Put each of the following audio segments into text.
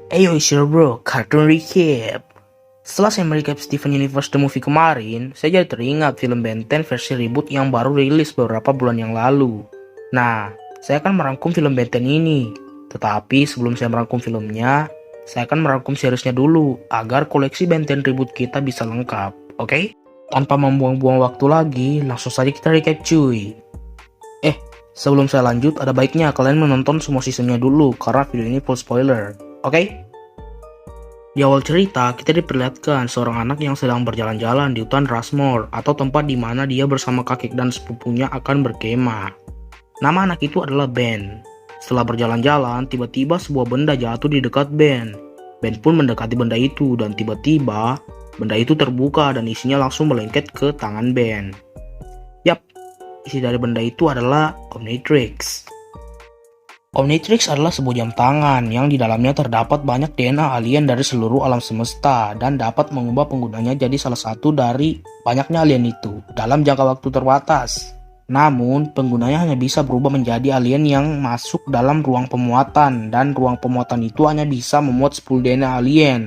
Ayo it's your bro, Cartoon Recap. Setelah saya merecap Steven Universe The Movie kemarin, saya jadi teringat film Ben 10 versi reboot yang baru rilis beberapa bulan yang lalu. Nah, saya akan merangkum film Ben 10 ini. Tetapi sebelum saya merangkum filmnya, saya akan merangkum seriesnya dulu, agar koleksi Ben 10 reboot kita bisa lengkap, oke? Tanpa membuang-buang waktu lagi, langsung saja kita recap cuy. Sebelum saya lanjut, ada baiknya kalian menonton semua seasonnya dulu, karena video ini full spoiler, oke? Di awal cerita, kita diperlihatkan seorang anak yang sedang berjalan-jalan di hutan Rushmore atau tempat di mana dia bersama kakek dan sepupunya akan berkemah. Nama anak itu adalah Ben. Setelah berjalan-jalan, tiba-tiba sebuah benda jatuh di dekat Ben. Ben pun mendekati benda itu dan tiba-tiba benda itu terbuka dan isinya langsung melengket ke tangan Ben. Yap, isi dari benda itu adalah Omnitrix. Omnitrix adalah sebuah jam tangan yang di dalamnya terdapat banyak DNA alien dari seluruh alam semesta dan dapat mengubah penggunanya jadi salah satu dari banyaknya alien itu dalam jangka waktu terbatas. Namun, penggunanya hanya bisa berubah menjadi alien yang masuk dalam ruang pemuatan dan ruang pemuatan itu hanya bisa memuat 10 DNA alien.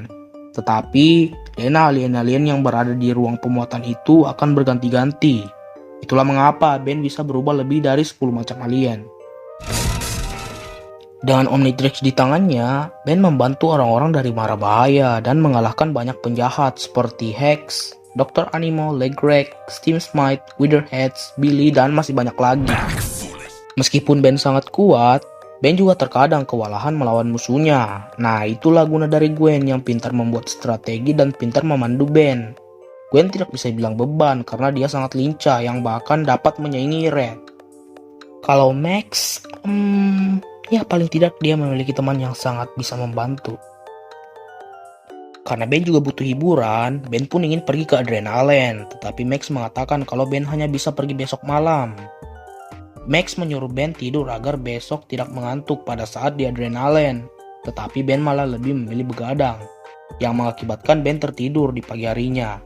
Tetapi, DNA alien-alien yang berada di ruang pemuatan itu akan berganti-ganti. Itulah mengapa Ben bisa berubah lebih dari 10 macam alien. Dengan Omnitrix di tangannya, Ben membantu orang-orang dari mara bahaya dan mengalahkan banyak penjahat seperti Hex, Dr. Animo, Legrek, Steam Smite, Witherheads, Billy, dan masih banyak lagi. Meskipun Ben sangat kuat, Ben juga terkadang kewalahan melawan musuhnya. Nah, itulah guna dari Gwen yang pintar membuat strategi dan pintar memandu Ben. Gwen tidak bisa bilang beban karena dia sangat lincah yang bahkan dapat menyaingi Red. Kalau Max, ya paling tidak dia memiliki teman yang sangat bisa membantu. Karena Ben juga butuh hiburan, Ben pun ingin pergi ke Adrenaline, tetapi Max mengatakan kalau Ben hanya bisa pergi besok malam. Max menyuruh Ben tidur agar besok tidak mengantuk pada saat di Adrenaline, tetapi Ben malah lebih memilih begadang, yang mengakibatkan Ben tertidur di pagi harinya.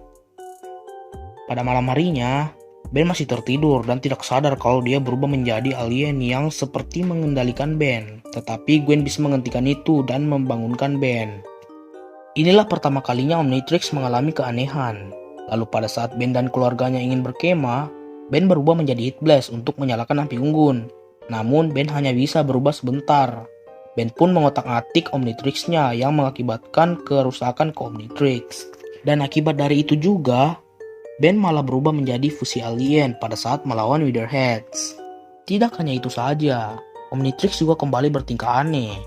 Pada malam harinya, Ben masih tertidur dan tidak sadar kalau dia berubah menjadi alien yang seperti mengendalikan Ben. Tetapi Gwen bisa menghentikan itu dan membangunkan Ben. Inilah pertama kalinya Omnitrix mengalami keanehan. Lalu pada saat Ben dan keluarganya ingin berkemah, Ben berubah menjadi Heat Blast untuk menyalakan api unggun. Namun Ben hanya bisa berubah sebentar. Ben pun mengotak-atik Omnitrix-nya yang mengakibatkan kerusakan ke Omnitrix. Dan akibat dari itu juga, Ben malah berubah menjadi fusi alien pada saat melawan Witherheads. Tidak hanya itu saja, Omnitrix juga kembali bertingkah aneh.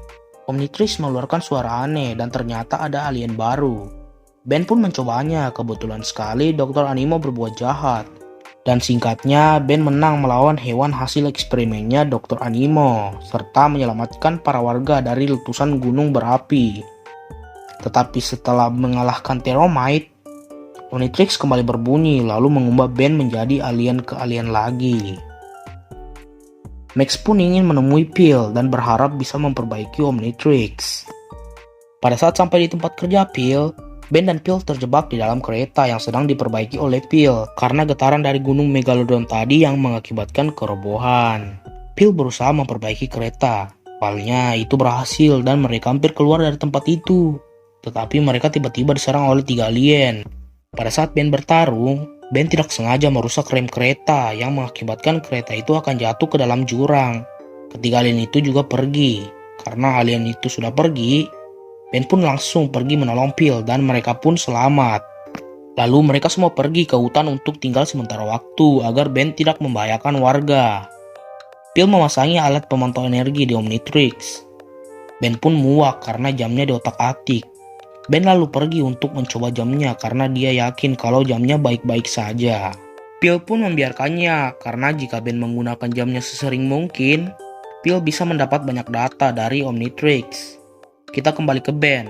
Omnitrix mengeluarkan suara aneh dan ternyata ada alien baru. Ben pun mencobanya, kebetulan sekali Dr. Animo berbuat jahat. Dan singkatnya, Ben menang melawan hewan hasil eksperimennya Dr. Animo, serta menyelamatkan para warga dari letusan gunung berapi. Tetapi setelah mengalahkan Teromite, Omnitrix kembali berbunyi lalu mengubah Ben menjadi alien ke alien lagi. Max pun ingin menemui Pil dan berharap bisa memperbaiki Omnitrix. Pada saat sampai di tempat kerja Pil, Ben dan Pil terjebak di dalam kereta yang sedang diperbaiki oleh Pil karena getaran dari gunung Megalodon tadi yang mengakibatkan kerobohan. Pil berusaha memperbaiki kereta. Awalnya itu berhasil dan mereka hampir keluar dari tempat itu. Tetapi mereka tiba-tiba diserang oleh 3 alien. Pada saat Ben bertarung, Ben tidak sengaja merusak rem kereta yang mengakibatkan kereta itu akan jatuh ke dalam jurang. Ketiga alien itu juga pergi. Karena alien itu sudah pergi, Ben pun langsung pergi menolong Pil dan mereka pun selamat. Lalu mereka semua pergi ke hutan untuk tinggal sementara waktu agar Ben tidak membahayakan warga. Pil memasangi alat pemantau energi di Omnitrix. Ben pun muak karena jamnya diotak-atik. Ben lalu pergi untuk mencoba jamnya karena dia yakin kalau jamnya baik-baik saja. Pil pun membiarkannya karena jika Ben menggunakan jamnya sesering mungkin, Pil bisa mendapat banyak data dari Omnitrix. Kita kembali ke Ben.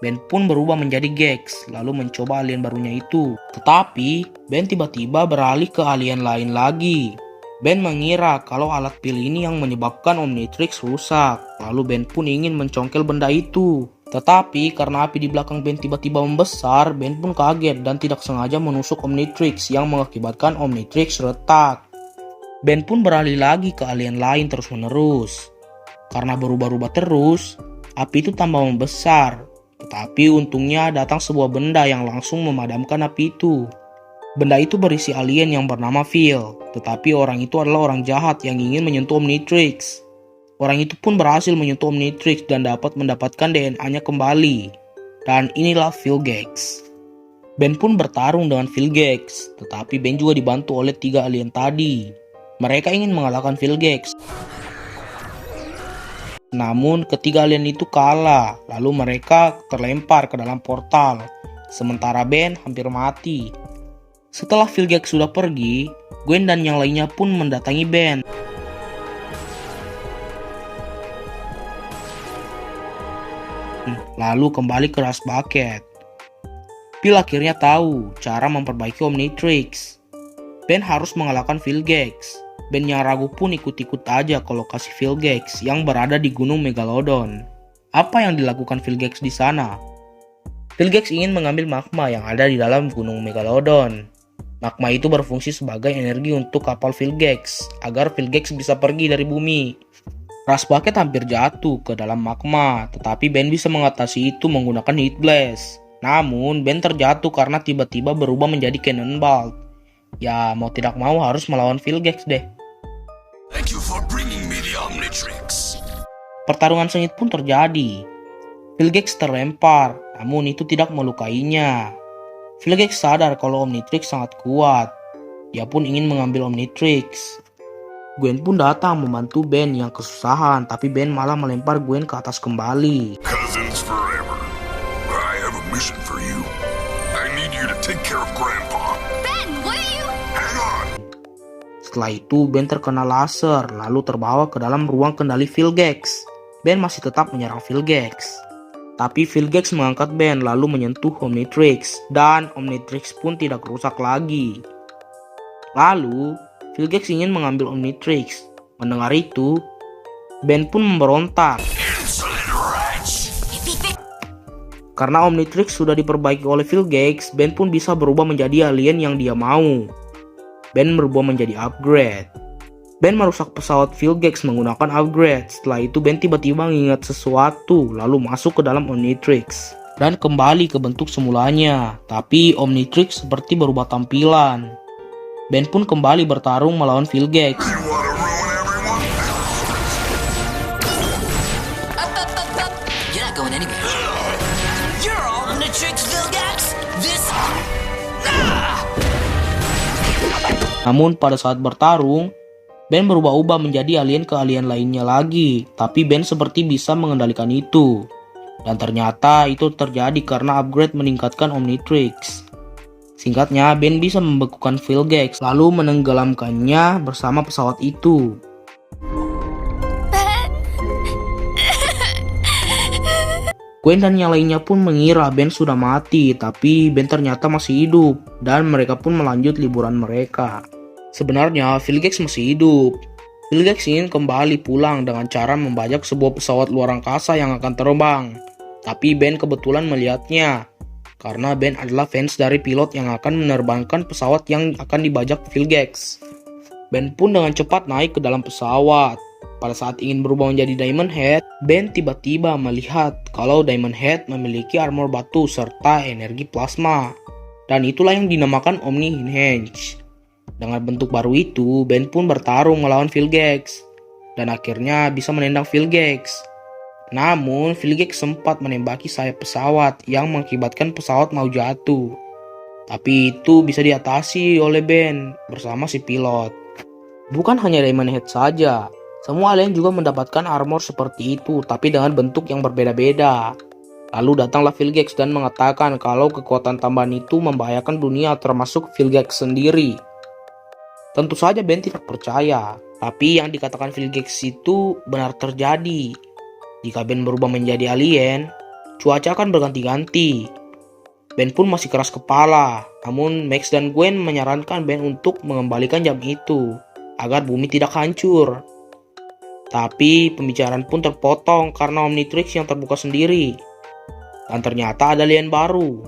Ben pun berubah menjadi Gex lalu mencoba alien barunya itu. Tetapi Ben tiba-tiba beralih ke alien lain lagi. Ben mengira kalau alat Pil ini yang menyebabkan Omnitrix rusak. Lalu Ben pun ingin mencongkel benda itu. Tetapi karena api di belakang Ben tiba-tiba membesar, Ben pun kaget dan tidak sengaja menusuk Omnitrix yang mengakibatkan Omnitrix retak. Ben pun beralih lagi ke alien lain terus-menerus. Karena berubah-ubah terus, Api itu tambah membesar, tetapi untungnya datang sebuah benda yang langsung memadamkan api itu. Benda itu berisi alien yang bernama Phil, tetapi orang itu adalah orang jahat yang ingin menyentuh Omnitrix. Orang itu pun berhasil menyentuh Omnitrix dan dapat mendapatkan DNA-nya kembali. Dan inilah Vilgax. Ben pun bertarung dengan Vilgax, tetapi Ben juga dibantu oleh 3 alien tadi. Mereka ingin mengalahkan Vilgax. Namun ketiga alien itu kalah, lalu mereka terlempar ke dalam portal. Sementara Ben hampir mati. Setelah Vilgax sudah pergi, Gwen dan yang lainnya pun mendatangi Ben. Lalu kembali ke Rust Bucket. Phil akhirnya tahu cara memperbaiki Omnitrix. Ben harus mengalahkan Vilgax. Ben yang ragu pun ikut-ikut aja ke lokasi Vilgax yang berada di Gunung Megalodon. Apa yang dilakukan Vilgax di sana? Vilgax ingin mengambil magma yang ada di dalam Gunung Megalodon. Magma itu berfungsi sebagai energi untuk kapal Vilgax agar Vilgax bisa pergi dari bumi. Rust Bucket hampir jatuh ke dalam magma, tetapi Ben bisa mengatasi itu menggunakan Heat Blast. Namun, Ben terjatuh karena tiba-tiba berubah menjadi Cannonball. Ya, mau tidak mau harus melawan Vilgax deh. Thank you for bringing me the Omnitrix. Pertarungan sengit pun terjadi. Vilgax terlempar, namun itu tidak melukainya. Vilgax sadar kalau Omnitrix sangat kuat. Dia pun ingin mengambil Omnitrix. Gwen pun datang membantu Ben yang kesusahan, tapi Ben malah melempar Gwen ke atas kembali. Cousins forever. I have a mission for you. I need you to take care of Grandpa. Ben, what are you? Hang on. Setelah itu Ben terkena laser, lalu terbawa ke dalam ruang kendali Vilgax. Ben masih tetap menyerang Vilgax. Tapi Vilgax mengangkat Ben lalu menyentuh Omnitrix, dan Omnitrix pun tidak rusak lagi. Lalu, Vilgax ingin mengambil Omnitrix. Mendengar itu, Ben pun memberontak. Karena Omnitrix sudah diperbaiki oleh Vilgax, Ben pun bisa berubah menjadi alien yang dia mau. Ben berubah menjadi Upgrade. Ben merusak pesawat Vilgax menggunakan Upgrade. Setelah itu Ben tiba-tiba mengingat sesuatu, lalu masuk ke dalam Omnitrix. Dan kembali ke bentuk semulanya. Tapi Omnitrix seperti berubah tampilan. Ben pun kembali bertarung melawan Vilgax. You wanna ruin everyone? Up. You're not going anywhere. You're Omnitrix, Vilgax. This. Namun pada saat bertarung, Ben berubah-ubah menjadi alien ke alien lainnya lagi. Tapi Ben seperti bisa mengendalikan itu. Dan ternyata itu terjadi karena upgrade meningkatkan Omnitrix. Singkatnya, Ben bisa membekukan Vilgax lalu menenggelamkannya bersama pesawat itu. Gwen dan yang lainnya pun mengira Ben sudah mati, tapi Ben ternyata masih hidup dan mereka pun melanjut liburan mereka. Sebenarnya Vilgax masih hidup. Vilgax ingin kembali pulang dengan cara membajak sebuah pesawat luar angkasa yang akan terbang. Tapi Ben kebetulan melihatnya. Karena Ben adalah fans dari pilot yang akan menerbangkan pesawat yang akan dibajak Vilgax. Ben pun dengan cepat naik ke dalam pesawat. Pada saat ingin berubah menjadi Diamond Head, Ben tiba-tiba melihat kalau Diamond Head memiliki armor batu serta energi plasma. Dan itulah yang dinamakan Omni Henge. Dengan bentuk baru itu, Ben pun bertarung melawan Vilgax. Dan akhirnya bisa menendang Vilgax. Namun, Vilgax sempat menembaki sayap pesawat yang mengakibatkan pesawat mau jatuh. Tapi itu bisa diatasi oleh Ben bersama si pilot. Bukan hanya Diamond Head saja, semua alien juga mendapatkan armor seperti itu tapi dengan bentuk yang berbeda-beda. Lalu datanglah Vilgax dan mengatakan kalau kekuatan tambahan itu membahayakan dunia termasuk Vilgax sendiri. Tentu saja Ben tidak percaya, tapi yang dikatakan Vilgax itu benar terjadi. Jika Ben berubah menjadi alien, cuaca akan berganti-ganti. Ben pun masih keras kepala, namun Max dan Gwen menyarankan Ben untuk mengembalikan jam itu, agar bumi tidak hancur. Tapi pembicaraan pun terpotong karena Omnitrix yang terbuka sendiri. Dan ternyata ada alien baru.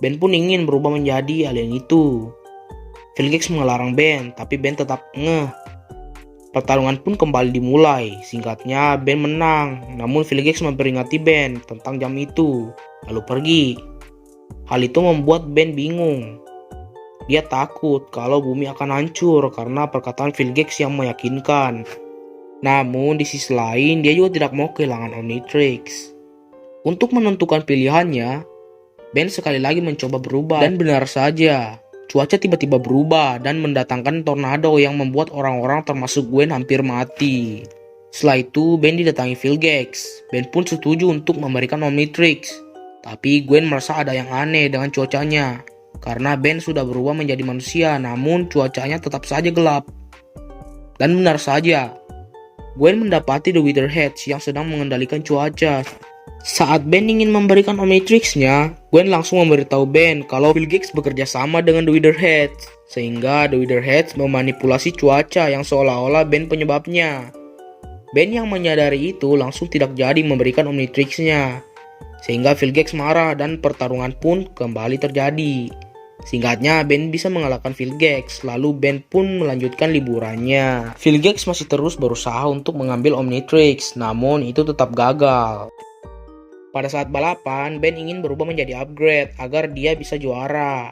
Ben pun ingin berubah menjadi alien itu. Vilgax melarang Ben, tapi Ben tetap ngeh. Pertarungan pun kembali dimulai. Singkatnya, Ben menang. Namun Vilgax memperingati Ben tentang jam itu, lalu pergi. Hal itu membuat Ben bingung. Dia takut kalau bumi akan hancur karena perkataan Vilgax yang meyakinkan. Namun di sisi lain, dia juga tidak mau kehilangan Omnitrix. Untuk menentukan pilihannya, Ben sekali lagi mencoba berubah, dan benar saja. Cuaca tiba-tiba berubah dan mendatangkan tornado yang membuat orang-orang termasuk Gwen hampir mati. Setelah itu, Ben didatangi Vilgax. Ben pun setuju untuk memberikan Omnitrix. Tapi Gwen merasa ada yang aneh dengan cuacanya. Karena Ben sudah berubah menjadi manusia, namun cuacanya tetap saja gelap. Dan benar saja, Gwen mendapati The Witherheads yang sedang mengendalikan cuaca. Saat Ben ingin memberikan Omnitrix-nya, Gwen langsung memberitahu Ben kalau Vilgax bekerja sama dengan The Witherheads, sehingga The Witherheads memanipulasi cuaca yang seolah-olah Ben penyebabnya. Ben yang menyadari itu langsung tidak jadi memberikan Omnitrix-nya, sehingga Vilgax marah dan pertarungan pun kembali terjadi. Singkatnya, Ben bisa mengalahkan Vilgax, lalu Ben pun melanjutkan liburannya. Vilgax masih terus berusaha untuk mengambil Omnitrix, namun itu tetap gagal. Pada saat balapan, Ben ingin berubah menjadi upgrade agar dia bisa juara.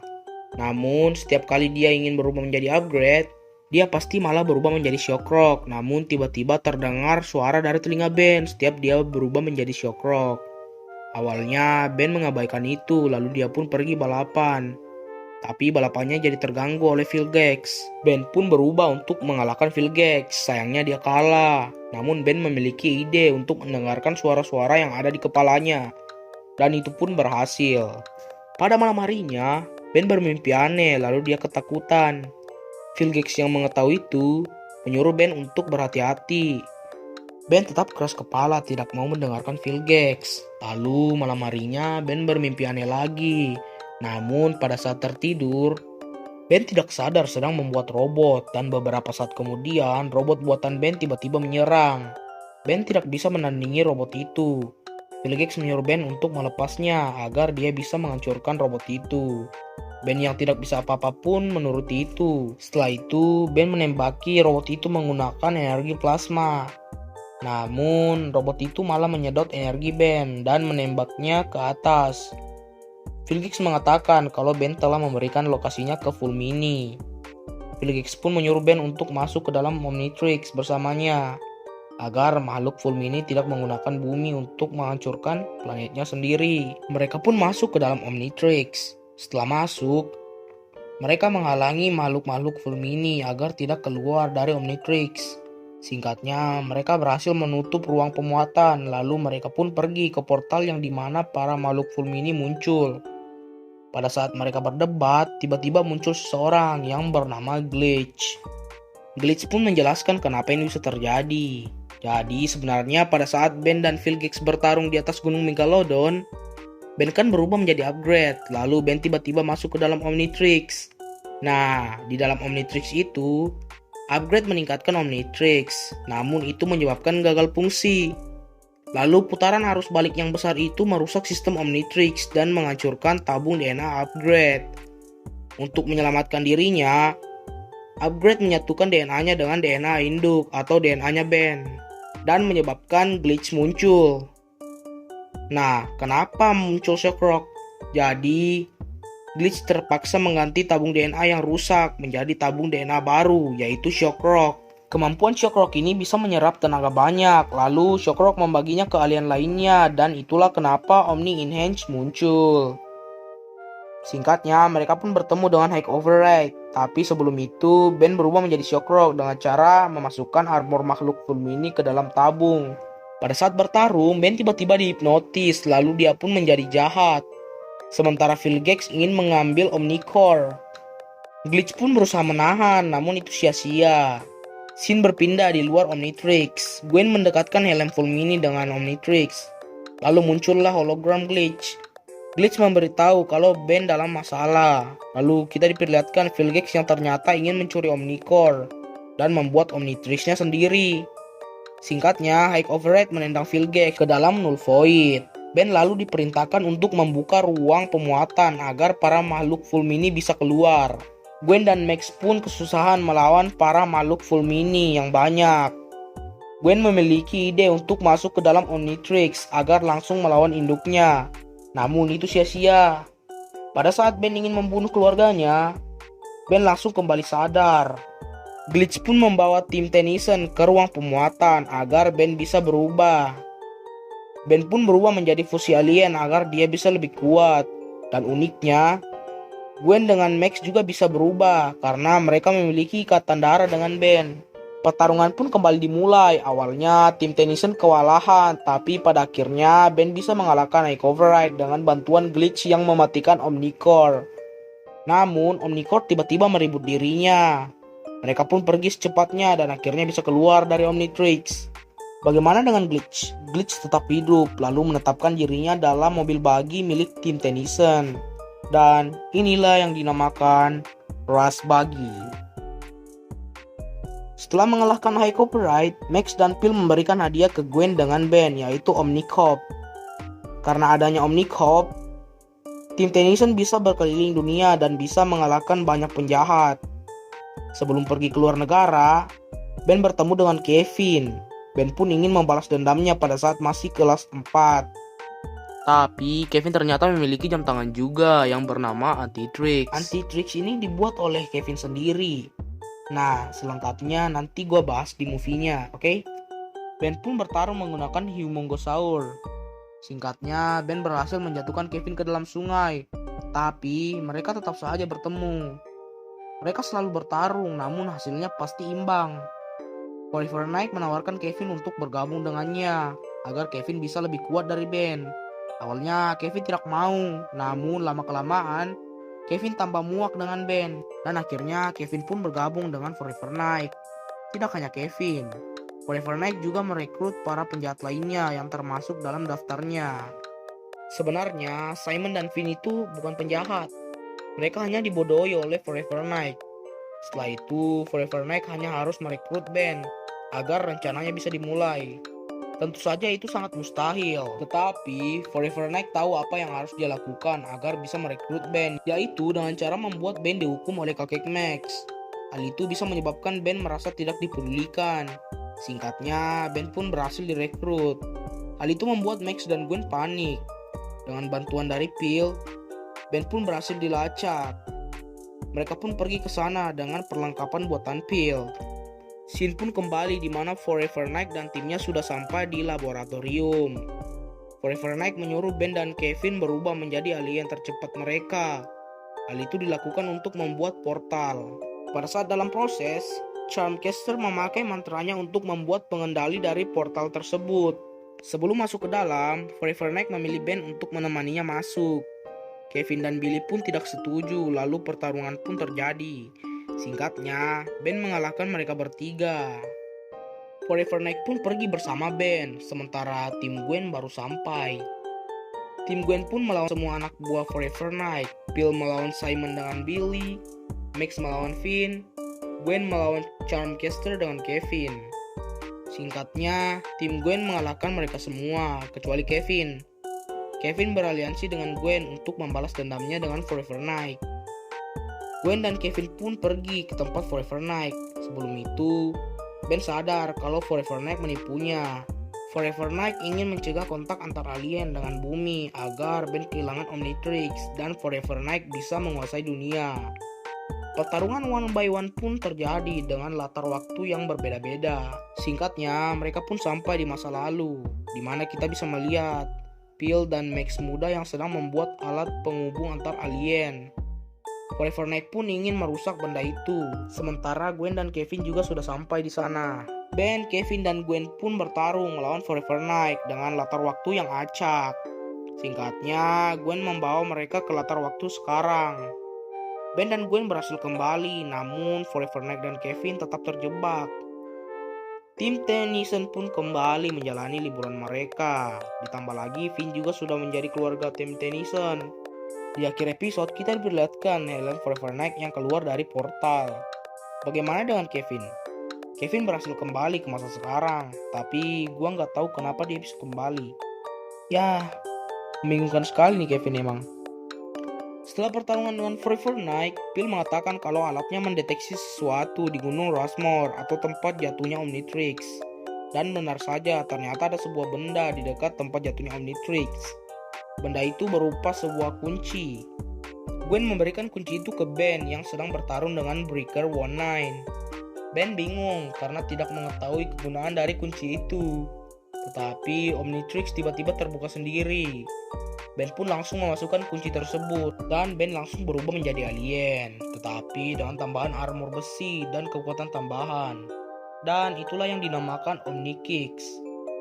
Namun, setiap kali dia ingin berubah menjadi upgrade, dia pasti malah berubah menjadi Shockrock. Namun, tiba-tiba terdengar suara dari telinga Ben setiap dia berubah menjadi Shockrock. Awalnya, Ben mengabaikan itu, lalu dia pun pergi balapan. Tapi balapannya jadi terganggu oleh Vilgax. Ben pun berubah untuk mengalahkan Vilgax. Sayangnya dia kalah. Namun Ben memiliki ide untuk mendengarkan suara-suara yang ada di kepalanya. Dan itu pun berhasil. Pada malam harinya, Ben bermimpi aneh lalu dia ketakutan. Vilgax yang mengetahui itu menyuruh Ben untuk berhati-hati. Ben tetap keras kepala tidak mau mendengarkan Vilgax. Lalu malam harinya Ben bermimpi aneh lagi. Namun pada saat tertidur, Ben tidak sadar sedang membuat robot dan beberapa saat kemudian robot buatan Ben tiba-tiba menyerang. Ben tidak bisa menandingi robot itu. Vilgax menyuruh Ben untuk melepasnya agar dia bisa menghancurkan robot itu. Ben yang tidak bisa apa-apa pun menuruti itu. Setelah itu, Ben menembaki robot itu menggunakan energi plasma. Namun, robot itu malah menyedot energi Ben dan menembaknya ke atas. Vilgax mengatakan kalau Ben telah memberikan lokasinya ke Fulmini. Vilgax pun menyuruh Ben untuk masuk ke dalam Omnitrix bersamanya, agar makhluk Fulmini tidak menggunakan bumi untuk menghancurkan planetnya sendiri. Mereka pun masuk ke dalam Omnitrix. Setelah masuk, mereka menghalangi makhluk-makhluk Fulmini agar tidak keluar dari Omnitrix. Singkatnya, mereka berhasil menutup ruang pemuatan, lalu mereka pun pergi ke portal yang dimana para makhluk Fulmini muncul. Pada saat mereka berdebat, tiba-tiba muncul seseorang yang bernama Glitch. Glitch pun menjelaskan kenapa ini bisa terjadi. Jadi sebenarnya pada saat Ben dan Vilgax bertarung di atas gunung Megalodon, Ben kan berubah menjadi upgrade, lalu Ben tiba-tiba masuk ke dalam Omnitrix. Nah, di dalam Omnitrix itu, upgrade meningkatkan Omnitrix, namun itu menyebabkan gagal fungsi. Lalu putaran arus balik yang besar itu merusak sistem Omnitrix dan menghancurkan tabung DNA upgrade. Untuk menyelamatkan dirinya, upgrade menyatukan DNA-nya dengan DNA induk atau DNA-nya Ben dan menyebabkan glitch muncul. Nah, kenapa muncul Shockrock? Jadi, glitch terpaksa mengganti tabung DNA yang rusak menjadi tabung DNA baru, yaitu Shockrock. Kemampuan Shockrock ini bisa menyerap tenaga banyak, lalu Shockrock membaginya ke alien lainnya, dan itulah kenapa Omni Enhance muncul. Singkatnya, mereka pun bertemu dengan High Override, tapi sebelum itu, Ben berubah menjadi Shockrock dengan cara memasukkan armor makhluk Fulmini ke dalam tabung. Pada saat bertarung, Ben tiba-tiba dihipnotis, lalu dia pun menjadi jahat. Sementara Vilgax ingin mengambil Omnicore. Glitch pun berusaha menahan, namun itu sia-sia. Scene berpindah di luar Omnitrix. Gwen mendekatkan helm Fulmini dengan Omnitrix. Lalu muncullah hologram Glitch. Glitch memberitahu kalau Ben dalam masalah. Lalu kita diperlihatkan Vilgax yang ternyata ingin mencuri Omnicore dan membuat Omnitrix-nya sendiri. Singkatnya, High Override menendang Vilgax ke dalam Null Void. Ben lalu diperintahkan untuk membuka ruang pemuatan agar para makhluk Fulmini bisa keluar. Gwen dan Max pun kesusahan melawan para makhluk full mini yang banyak. Gwen memiliki ide untuk masuk ke dalam Omnitrix agar langsung melawan induknya. Namun itu sia-sia. Pada saat Ben ingin membunuh keluarganya, Ben langsung kembali sadar. Glitch pun membawa tim Tennyson ke ruang pemuatan agar Ben bisa berubah. Ben pun berubah menjadi fusi alien agar dia bisa lebih kuat. Dan uniknya, Gwen dengan Max juga bisa berubah karena mereka memiliki ikatan darah dengan Ben. Pertarungan pun kembali dimulai. Awalnya tim Tennyson kewalahan, tapi pada akhirnya Ben bisa mengalahkan Ike Override dengan bantuan Glitch yang mematikan Omnicore. Namun Omnicore tiba-tiba meribut dirinya. Mereka pun pergi secepatnya dan akhirnya bisa keluar dari Omnitrix. Bagaimana dengan Glitch? Glitch tetap hidup lalu menetapkan dirinya dalam mobil buggy milik tim Tennyson. Dan inilah yang dinamakan Rush Buggy. Setelah mengalahkan High Copyright, Max dan Phil memberikan hadiah ke Gwen dengan Ben, yaitu Omnicop. Karena adanya Omnicop, tim Tennyson bisa berkeliling dunia dan bisa mengalahkan banyak penjahat. Sebelum pergi keluar negara, Ben bertemu dengan Kevin. Ben pun ingin membalas dendamnya pada saat masih kelas 4. Tapi Kevin ternyata memiliki jam tangan juga yang bernama Antitrix. Antitrix ini dibuat oleh Kevin sendiri. Nah, selengkapnya nanti gue bahas di movie-nya, oke? Ben pun bertarung menggunakan Humongosaur. Singkatnya, Ben berhasil menjatuhkan Kevin ke dalam sungai. Tapi mereka tetap saja bertemu. Mereka selalu bertarung, namun hasilnya pasti imbang. Forever Knight menawarkan Kevin untuk bergabung dengannya, agar Kevin bisa lebih kuat dari Ben. Awalnya Kevin tidak mau, namun lama-kelamaan Kevin tambah muak dengan Ben. Dan akhirnya Kevin pun bergabung dengan Forever Knight. Tidak hanya Kevin, Forever Knight juga merekrut para penjahat lainnya yang termasuk dalam daftarnya. Sebenarnya Simon dan Finn itu bukan penjahat. Mereka hanya dibodohi oleh Forever Knight. Setelah itu Forever Knight hanya harus merekrut Ben agar rencananya bisa dimulai. Tentu saja itu sangat mustahil, tetapi Forever Knight tahu apa yang harus dia lakukan agar bisa merekrut Ben, yaitu dengan cara membuat Ben dihukum oleh kakek Max. Hal itu bisa menyebabkan Ben merasa tidak dipedulikan. Singkatnya, Ben pun berhasil direkrut. Hal itu membuat Max dan Gwen panik. Dengan bantuan dari Phil, Ben pun berhasil dilacak. Mereka pun pergi ke sana dengan perlengkapan buatan Phil. Scene pun kembali di mana Forever Knight dan timnya sudah sampai di laboratorium. Forever Knight menyuruh Ben dan Kevin berubah menjadi alien tercepat mereka. Hal itu dilakukan untuk membuat portal. Pada saat dalam proses, Charmcaster memakai mantranya untuk membuat pengendali dari portal tersebut. Sebelum masuk ke dalam, Forever Knight memilih Ben untuk menemaninya masuk. Kevin dan Billy pun tidak setuju, lalu pertarungan pun terjadi. Singkatnya, Ben mengalahkan mereka bertiga. Forever Knight pun pergi bersama Ben, sementara tim Gwen baru sampai. Tim Gwen pun melawan semua anak buah Forever Knight. Phil melawan Simon dengan Billy, Max melawan Finn, Gwen melawan Charmcaster dengan Kevin. Singkatnya, tim Gwen mengalahkan mereka semua, kecuali Kevin. Kevin beraliansi dengan Gwen untuk membalas dendamnya dengan Forever Knight. Gwen dan Kevin pun pergi ke tempat Forever Knight. Sebelum itu, Ben sadar kalau Forever Knight menipunya. Forever Knight ingin mencegah kontak antar alien dengan bumi agar Ben kehilangan Omnitrix dan Forever Knight bisa menguasai dunia. Pertarungan one by one pun terjadi dengan latar waktu yang berbeda-beda. Singkatnya, mereka pun sampai di masa lalu, di mana kita bisa melihat Phil dan Max muda yang sedang membuat alat penghubung antar alien. Forever Knight pun ingin merusak benda itu, sementara Gwen dan Kevin juga sudah sampai di sana. Ben, Kevin, dan Gwen pun bertarung melawan Forever Knight dengan latar waktu yang acak. Singkatnya, Gwen membawa mereka ke latar waktu sekarang. Ben dan Gwen berhasil kembali, namun Forever Knight dan Kevin tetap terjebak. Tim Tennyson pun kembali menjalani liburan mereka. Ditambah lagi, Finn juga sudah menjadi keluarga tim Tennyson. Di akhir episode, kita diperlihatkan Helen Forever Knight yang keluar dari portal. Bagaimana dengan Kevin? Kevin berhasil kembali ke masa sekarang, tapi gua nggak tahu kenapa dia bisa kembali. Ya, membingungkan sekali nih Kevin emang. Setelah pertarungan dengan Forever Knight, Phil mengatakan kalau alatnya mendeteksi sesuatu di Gunung Rushmore atau tempat jatuhnya Omnitrix. Dan benar saja, ternyata ada sebuah benda di dekat tempat jatuhnya Omnitrix. Benda itu berupa sebuah kunci. Gwen memberikan kunci itu ke Ben yang sedang bertarung dengan Breaker 19. Ben bingung karena tidak mengetahui kegunaan dari kunci itu. Tetapi Omnitrix tiba-tiba terbuka sendiri. Ben pun langsung memasukkan kunci tersebut dan Ben langsung berubah menjadi alien, tetapi dengan tambahan armor besi dan kekuatan tambahan. Dan itulah yang dinamakan Omnikicks.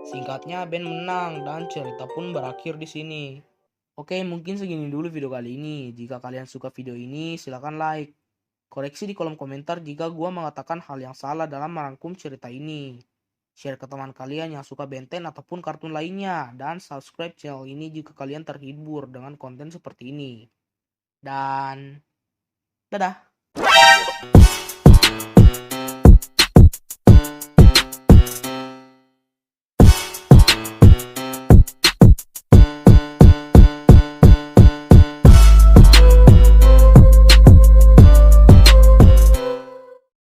Singkatnya, Ben menang dan cerita pun berakhir di sini. Oke, mungkin segini dulu video kali ini. Jika kalian suka video ini, silahkan like. Koreksi di kolom komentar jika gua mengatakan hal yang salah dalam merangkum cerita ini. Share ke teman kalian yang suka Ben 10 ataupun kartun lainnya. Dan subscribe channel ini jika kalian terhibur dengan konten seperti ini. Dan dadah!